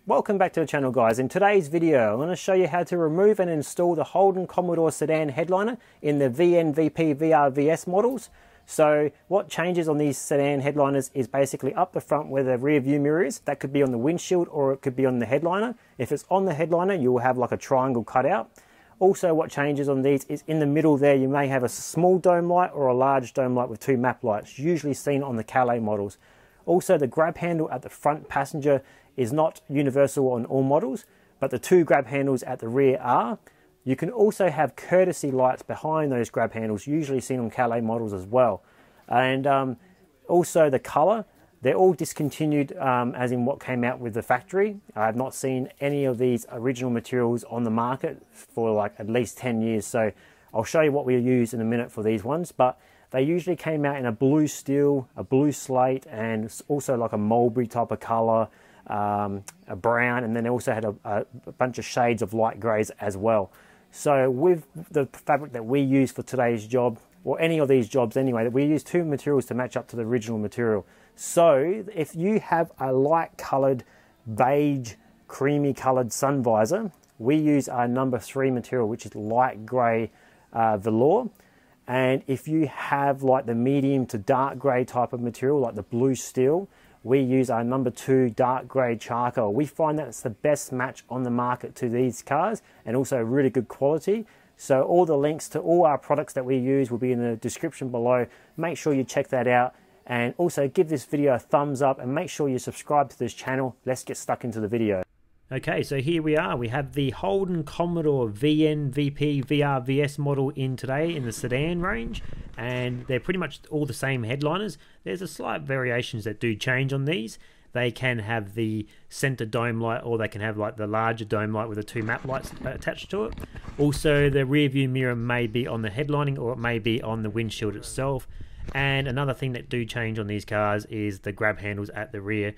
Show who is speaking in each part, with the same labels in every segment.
Speaker 1: Welcome back to the channel, guys. In today's video I'm going to show you how to remove and install the Holden Commodore sedan headliner in the VNVP VRVS models. So what changes on these sedan headliners is basically up the front where the rear view mirror is. That could be on the windshield or it could be on the headliner. If it's on the headliner, you will have like a triangle cut out. Also, what changes on these is in the middle there you may have a small dome light or a large dome light with two map lights, usually seen on the Calais models. Also, the grab handle at the front passenger is not universal on all models, but the two grab handles at the rear are. You can also have courtesy lights behind those grab handles, usually seen on Calais models as well. And also the colour, they're all discontinued as in what came out with the factory. I have not seen any of these original materials on the market for like at least 10 years. So I'll show you what we use in a minute for these ones, but they usually came out in a blue steel, a blue slate, and also like a mulberry type of colour, a brown, and then they also had a bunch of shades of light greys as well. So with the fabric that we use for today's job, or any of these jobs anyway, we use two materials to match up to the original material. So if you have a light coloured, beige, creamy coloured sun visor, we use our number 3 material, which is light grey velour. And if you have like the medium to dark grey type of material, like the blue steel, we use our number 2 dark grey charcoal. We find that it's the best match on the market to these cars and also really good quality. So all the links to all our products that we use will be in the description below. Make sure you check that out, and also give this video a thumbs up and make sure you subscribe to this channel. Let's get stuck into the video. Okay, so here we are. We have the Holden Commodore VNVP VRVS model in today in the sedan range, and they're pretty much all the same headliners. There's a slight variations that do change on these. They can have the center dome light, or they can have like the larger dome light with the two map lights attached to it. Also, the rear view mirror may be on the headlining or it may be on the windshield itself. And another thing that do change on these cars is the grab handles at the rear.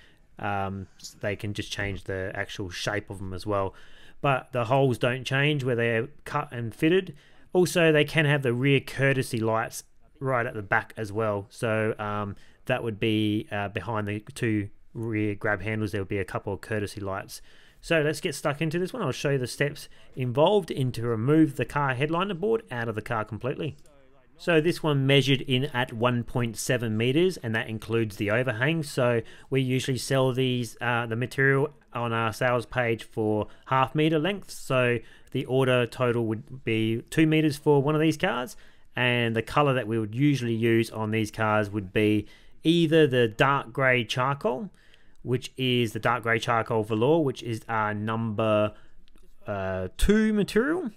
Speaker 1: They can just change the actual shape of them as well, but the holes don't change where they're cut and fitted. Also, they can have the rear courtesy lights right at the back as well, so that would be behind the two rear grab handles. There would be a couple of courtesy lights. So let's get stuck into this one. I'll show you the steps involved in to remove the car headliner board out of the car completely. So this one measured in at 1.7 meters, and that includes the overhang. So we usually sell these the material on our sales page for ½ meter length. So the order total would be 2 meters for one of these cars, and the color that we would usually use on these cars would be either the dark gray charcoal, which is the dark gray charcoal velour, which is our number 2 material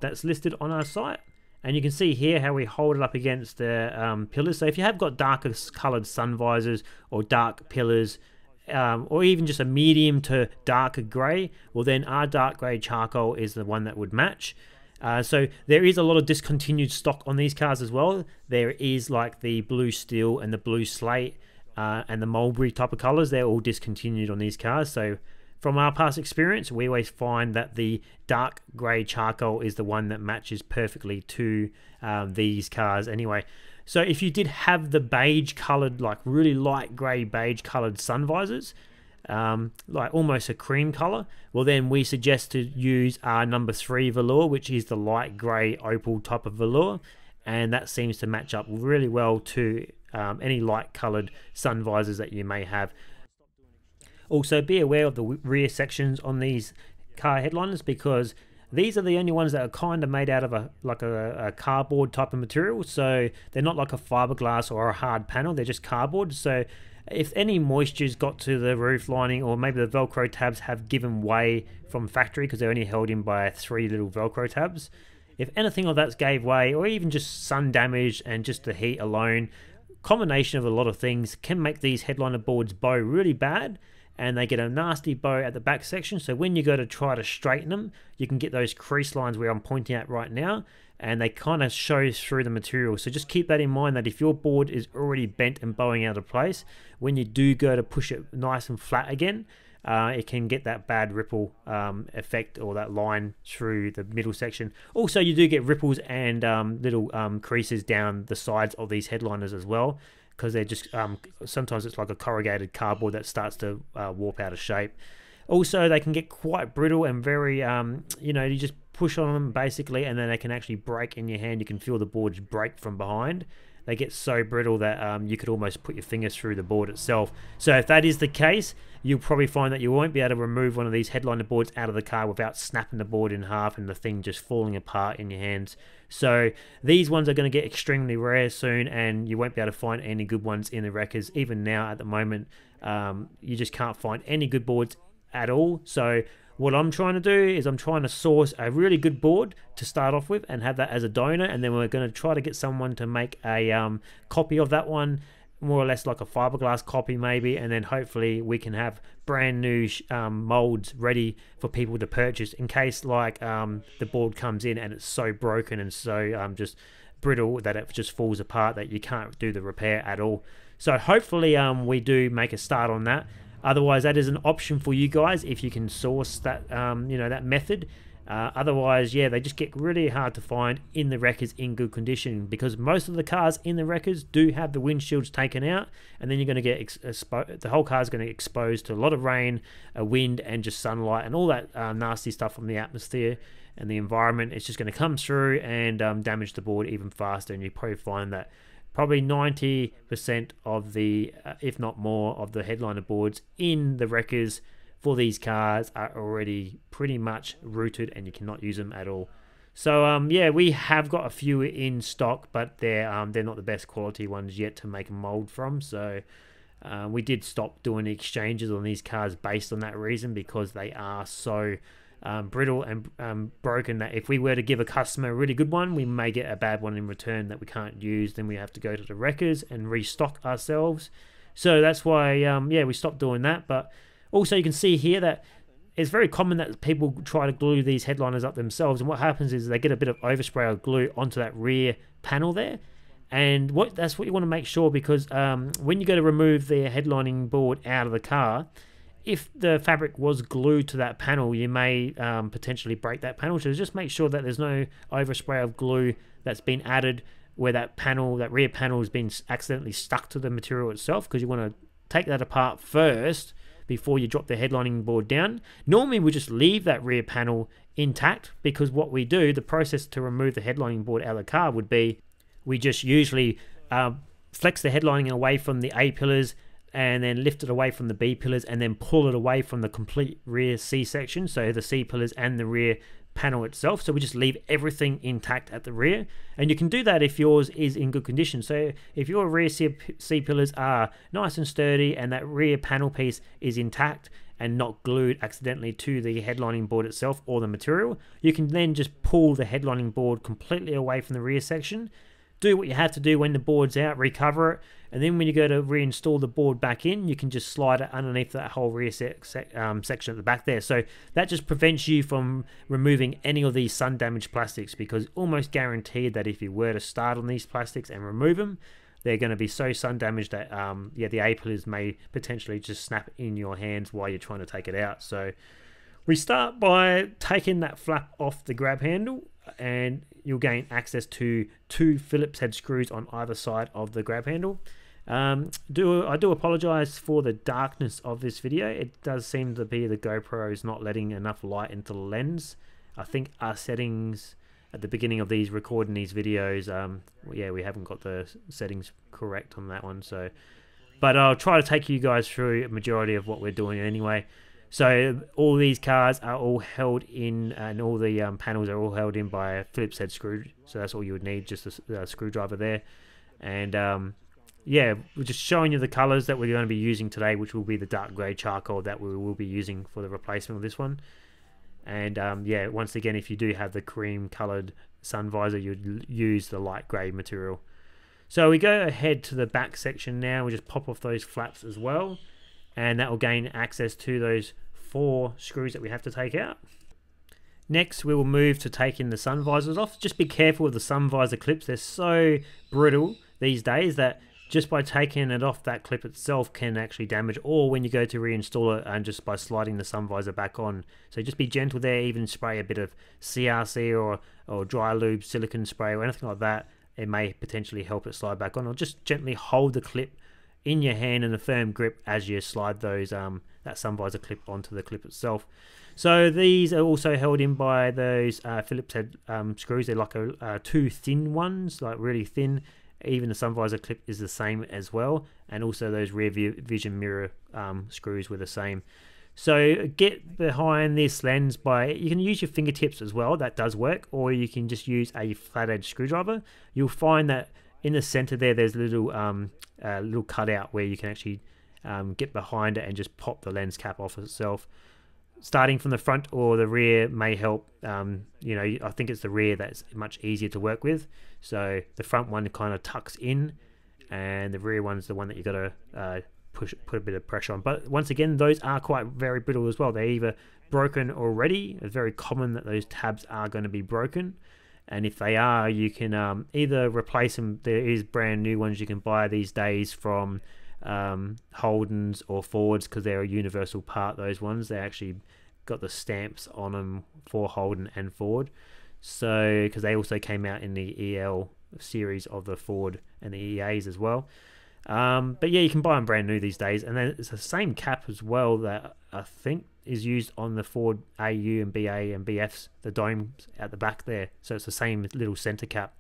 Speaker 1: that's listed on our site. And you can see here how we hold it up against the pillars. So if you have got darker coloured sun visors or dark pillars, or even just a medium to darker grey, well then our dark grey charcoal is the one that would match. So there is a lot of discontinued stock on these cars as well. There is like the blue steel and the blue slate and the mulberry type of colours. They're all discontinued on these cars. So from our past experience, we always find that the dark grey charcoal is the one that matches perfectly to these cars anyway. So if you did have the beige coloured, like really light grey beige coloured sun visors, like almost a cream colour, well then we suggest to use our number 3 velour, which is the light grey opal type of velour, and that seems to match up really well to any light coloured sun visors that you may have. Also, be aware of the rear sections on these car headliners, because these are the only ones that are kind of made out of a cardboard type of material. So they're not like a fiberglass or a hard panel, they're just cardboard. So if any moisture's got to the roof lining, or maybe the Velcro tabs have given way from factory because they're only held in by 3 little Velcro tabs, if anything of that gave way, or even just sun damage and just the heat alone, combination of a lot of things can make these headliner boards bow really bad, and they get a nasty bow at the back section. So when you go to try to straighten them, you can get those crease lines where I'm pointing at right now, and they kind of show through the material. So just keep that in mind, that if your board is already bent and bowing out of place, when you do go to push it nice and flat again, it can get that bad ripple effect, or that line through the middle section. Also, you do get ripples and little creases down the sides of these headliners as well, because they're just sometimes it's like a corrugated cardboard that starts to warp out of shape. Also, they can get quite brittle and very, you know, you just push on them basically, and then they can actually break in your hand. You can feel the boards break from behind. They get so brittle that you could almost put your fingers through the board itself. So if that is the case, you'll probably find that you won't be able to remove one of these headliner boards out of the car without snapping the board in half and the thing just falling apart in your hands. So these ones are going to get extremely rare soon, and you won't be able to find any good ones in the wreckers. Even now at the moment, you just can't find any good boards at all. So what I'm trying to do is I'm trying to source a really good board to start off with and have that as a donor, and then we're going to try to get someone to make a copy of that one, more or less like a fiberglass copy maybe, and then hopefully we can have brand new molds ready for people to purchase in case like the board comes in and it's so broken and so just brittle that it just falls apart that you can't do the repair at all. So hopefully we do make a start on that. Otherwise, that is an option for you guys if you can source that, you know, that method. Otherwise, yeah, they just get really hard to find in the wreckers in good condition, because most of the cars in the wreckers do have the windshields taken out, and then you're going to get the whole car is going to get exposed to a lot of rain, wind, and just sunlight and all that nasty stuff from the atmosphere and the environment. It's just going to come through and damage the board even faster, and you probably find that probably 90% of the, if not more, of the headliner boards in the wreckers for these cars are already pretty much rooted and you cannot use them at all. So yeah, we have got a few in stock, but they're not the best quality ones yet to make a mold from. So we did stop doing the exchanges on these cars based on that reason, because they are so brittle and broken that if we were to give a customer a really good one, we may get a bad one in return that we can't use. Then we have to go to the wreckers and restock ourselves. So that's why yeah, we stopped doing that. But also you can see here that it's very common that people try to glue these headliners up themselves, and what happens is they get a bit of overspray or glue onto that rear panel there. And that's what you want to make sure, because when you go to remove the headlining board out of the car, if the fabric was glued to that panel, you may potentially break that panel. So just make sure that there's no overspray of glue that's been added where that panel, that rear panel, has been accidentally stuck to the material itself, because you want to take that apart first before you drop the headlining board down. Normally we just leave that rear panel intact, because what we do, the process to remove the headlining board out of the car would be, we just usually flex the headlining away from the A pillars and then lift it away from the B pillars and then pull it away from the complete rear C section, so the C pillars and the rear panel itself. So we just leave everything intact at the rear, and you can do that if yours is in good condition. So if your rear C pillars are nice and sturdy and that rear panel piece is intact and not glued accidentally to the headlining board itself or the material, you can then just pull the headlining board completely away from the rear section, do what you have to do when the board's out, recover it, and then when you go to reinstall the board back in, you can just slide it underneath that whole rear section at the back there. So that just prevents you from removing any of these sun damaged plastics, because almost guaranteed that if you were to start on these plastics and remove them, they're going to be so sun damaged that yeah, the A pillars may potentially just snap in your hands while you're trying to take it out. So we start by taking that flap off the grab handle, and you'll gain access to 2 Phillips head screws on either side of the grab handle. I do apologize for the darkness of this video. It does seem to be the GoPro is not letting enough light into the lens. I think our settings at the beginning of these recording these videos, yeah, we haven't got the settings correct on that one. So, but I'll try to take you guys through a majority of what we're doing anyway. So all these cars are all held in, and all the panels are all held in by a Phillips head screw. So that's all you would need, just a screwdriver there. And yeah, we're just showing you the colors that we're going to be using today, which will be the dark grey charcoal that we will be using for the replacement of this one. And yeah, once again, if you do have the cream colored sun visor, you'd use the light grey material. So we go ahead to the back section now. We just pop off those flaps as well, and that will gain access to those 4 screws that we have to take out. Next, we will move to taking the sun visors off. Just be careful with the sun visor clips. They're so brittle these days that just by taking it off, that clip itself can actually damage, or when you go to reinstall it, and just by sliding the sun visor back on. So just be gentle there. Even spray a bit of CRC or dry lube silicone spray or anything like that. It may potentially help it slide back on, or just gently hold the clip in your hand in a firm grip as you slide those that sun visor clip onto the clip itself. So these are also held in by those Phillips head screws. They're like two thin ones, like really thin. Even the sun visor clip is the same as well, and also those rear vision mirror screws were the same. So get behind this lens by, you can use your fingertips as well, that does work, or you can just use a flat edge screwdriver. You'll find that in the center there's a little cutout where you can actually get behind it and just pop the lens cap off itself. Starting from the front or the rear may help. You know, I think it's the rear that's much easier to work with. So the front one kind of tucks in, and the rear one's the one that you got to put a bit of pressure on. But once again, those are quite very brittle as well. They're either broken already. It's very common that those tabs are going to be broken, and if they are, you can either replace them. There is brand new ones you can buy these days from Holdens or Fords, because they're a universal part. Those ones, they actually got the stamps on them for Holden and Ford, so because they also came out in the EL series of the Ford and the EAs as well. But yeah, you can buy them brand new these days, and then it's the same cap as well that I think is used on the Ford AU and BA and BFs, the domes at the back there. So it's the same little center cap,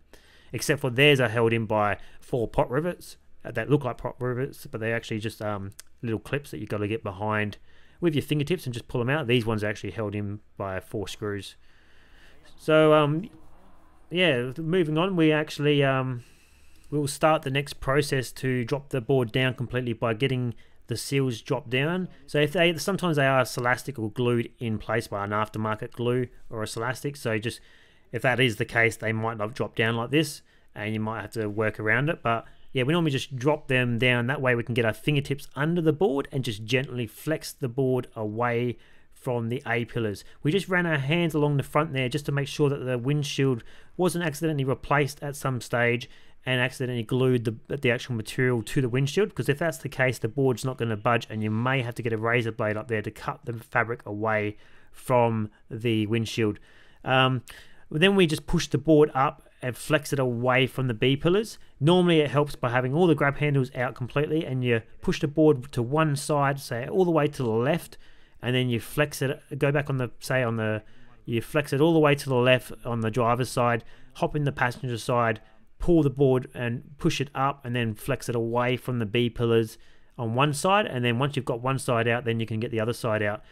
Speaker 1: except for theirs are held in by 4 pot rivets that look like pot rivets, but they're actually just little clips that you've got to get behind with your fingertips and just pull them out. These ones are actually held in by 4 screws. So yeah, moving on, we actually we'll start the next process to drop the board down completely by getting the seals dropped down. So if they sometimes they are Celastic or glued in place by an aftermarket glue or a Celastic, so just if that is the case, they might not drop down like this, and you might have to work around it. But yeah, we normally just drop them down. That way we can get our fingertips under the board and just gently flex the board away from the A-pillars. We just ran our hands along the front there just to make sure that the windshield wasn't accidentally replaced at some stage and accidentally glued the actual material to the windshield, because if that's the case, the board's not going to budge, and you may have to get a razor blade up there to cut the fabric away from the windshield. Then we just push the board up and flex it away from the B-pillars. Normally it helps by having all the grab handles out completely, and you push the board to one side, say all the way to the left, and then you flex it, go back on the, say on the, you flex it all the way to the left on the driver's side, hop in the passenger side, pull the board and push it up, and then flex it away from the B-pillars on one side, and then once you've got one side out, then you can get the other side out.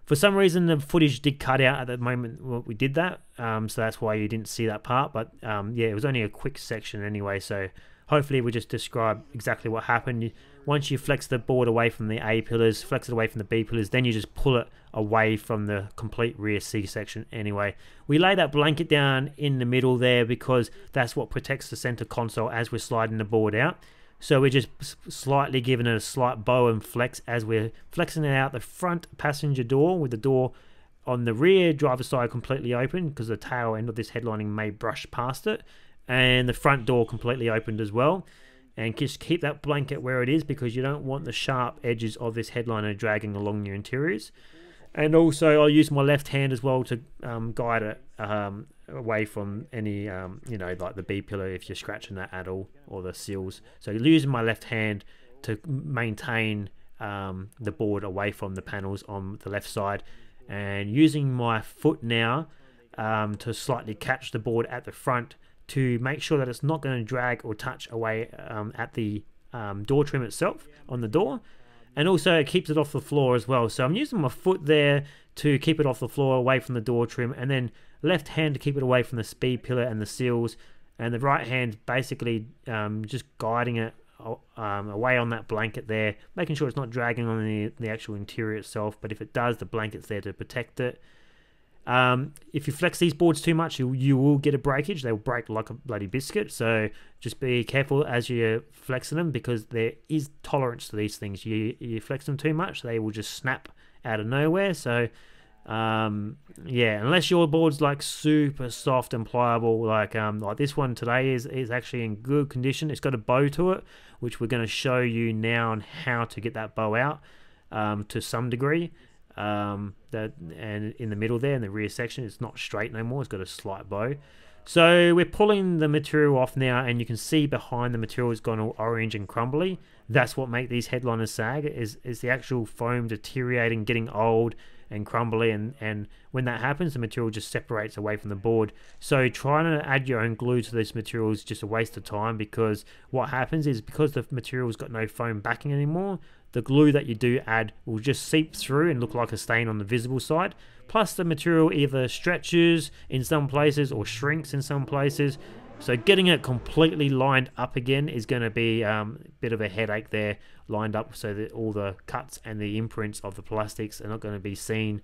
Speaker 1: For some reason, the footage did cut out at the moment we did that, so that's why you didn't see that part. But yeah, it was only a quick section anyway, so hopefully we just describe exactly what happened. Once you flex the board away from the A-pillars, flex it away from the B-pillars, then you just pull it away from the complete rear C-section anyway. We lay that blanket down in the middle there because that's what protects the center console as we're sliding the board out. So we're just slightly giving it a slight bow and flex as we're flexing it out the front passenger door, with the door on the rear driver's side completely open because the tail end of this headlining may brush past it, and the front door completely opened as well. And just keep that blanket where it is because you don't want the sharp edges of this headliner dragging along your interiors. And also I'll use my left hand as well to guide it away from any, you know, like the B-pillar if you're scratching that at all, or the seals. So using my left hand to maintain the board away from the panels on the left side, and using my foot now to slightly catch the board at the front to make sure that it's not going to drag or touch away at the door trim itself on the door. And also it keeps it off the floor as well. So I'm using my foot there to keep it off the floor away from the door trim, and then left hand to keep it away from the speed pillar and the seals, and the right hand basically just guiding it away on that blanket there, making sure it's not dragging on the actual interior itself, but if it does, the blanket's there to protect it. If you flex these boards too much, you will get a breakage. They'll break like a bloody biscuit, so just be careful as you're flexing them, because there is tolerance to these things. You flex them too much, they will just snap out of nowhere. So yeah, unless your board's like super soft and pliable, like this one today is actually in good condition. It's got a bow to it, which we're going to show you now on how to get that bow out to some degree. And in the middle there, in the rear section, it's not straight no more, it's got a slight bow. So we're pulling the material off now, and you can see behind the material has gone all orange and crumbly. That's what makes these headliners sag, is the actual foam deteriorating, getting old and crumbly, and when that happens, the material just separates away from the board. So trying to add your own glue to this material is just a waste of time, because what happens is, because the material's got no foam backing anymore, the glue that you do add will just seep through and look like a stain on the visible side. Plus the material either stretches in some places or shrinks in some places. So getting it completely lined up again is going to be a bit of a headache there, lined up so that all the cuts and the imprints of the plastics are not going to be seen.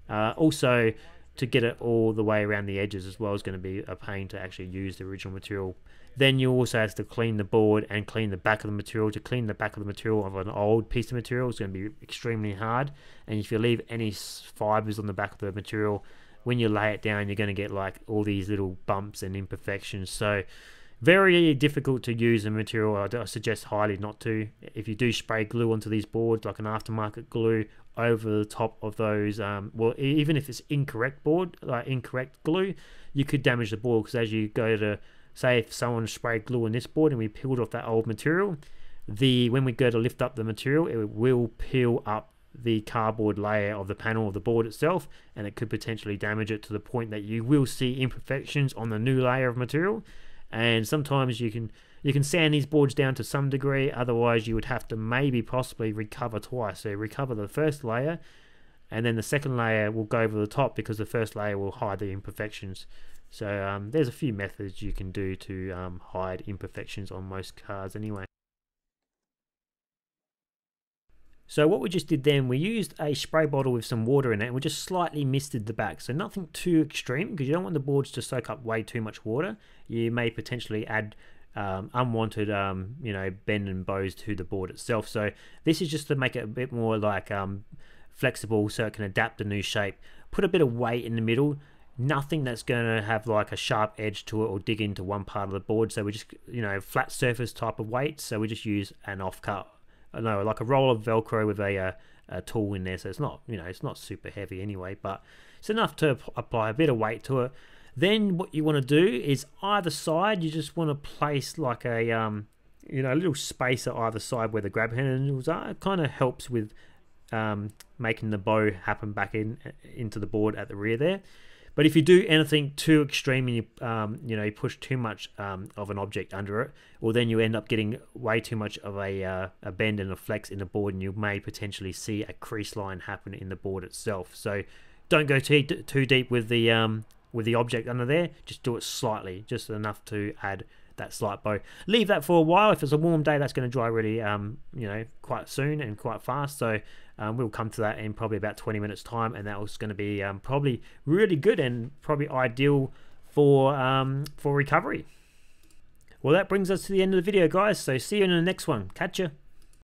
Speaker 1: Also, to get it all the way around the edges as well is going to be a pain to actually use the original material. Then you also have to clean the board and clean the back of the material. To clean the back of the material of an old piece of material is going to be extremely hard. And if you leave any fibers on the back of the material, when you lay it down, you're going to get like all these little bumps and imperfections. So very difficult to use a material. I suggest highly not to. If you do spray glue onto these boards, like an aftermarket glue, over the top of those, well, even if it's incorrect glue, you could damage the board, because as you go to, say if someone sprayed glue on this board and we peeled off that old material, when we go to lift up the material, it will peel up the cardboard layer of the panel of the board itself, and it could potentially damage it to the point that you will see imperfections on the new layer of material. And sometimes you can sand these boards down to some degree, otherwise you would have to maybe possibly recover twice. So recover the first layer, and then the second layer will go over the top, because the first layer will hide the imperfections. So there's a few methods you can do to hide imperfections on most cars anyway. So what we just did then, we used a spray bottle with some water in it, and we just slightly misted the back. So nothing too extreme, because you don't want the boards to soak up way too much water. You may potentially add unwanted bend and bows to the board itself. So this is just to make it a bit more like flexible, so it can adapt a new shape. Put a bit of weight in the middle. Nothing that's going to have like a sharp edge to it or dig into one part of the board. So we just, flat surface type of weight. So we just use an offcut, like a roll of Velcro with a tool in there. So it's not, it's not super heavy anyway, but it's enough to apply a bit of weight to it. Then what you want to do is either side, you just want to place like a little space at either side where the grab handles are. It kind of helps with making the bow happen back into the board at the rear there. But if you do anything too extreme and you push too much of an object under it, well, then you end up getting way too much of a bend and a flex in the board, and you may potentially see a crease line happen in the board itself. So don't go too deep with the object under there. Just do it slightly, just enough to add that slight bow. Leave that for a while. If it's a warm day, that's going to dry really quite soon and quite fast. So we'll come to that in probably about 20 minutes time, and that was going to be probably really good and probably ideal for recovery. Well, that brings us to the end of the video, guys. So see you in the next one. Catch ya.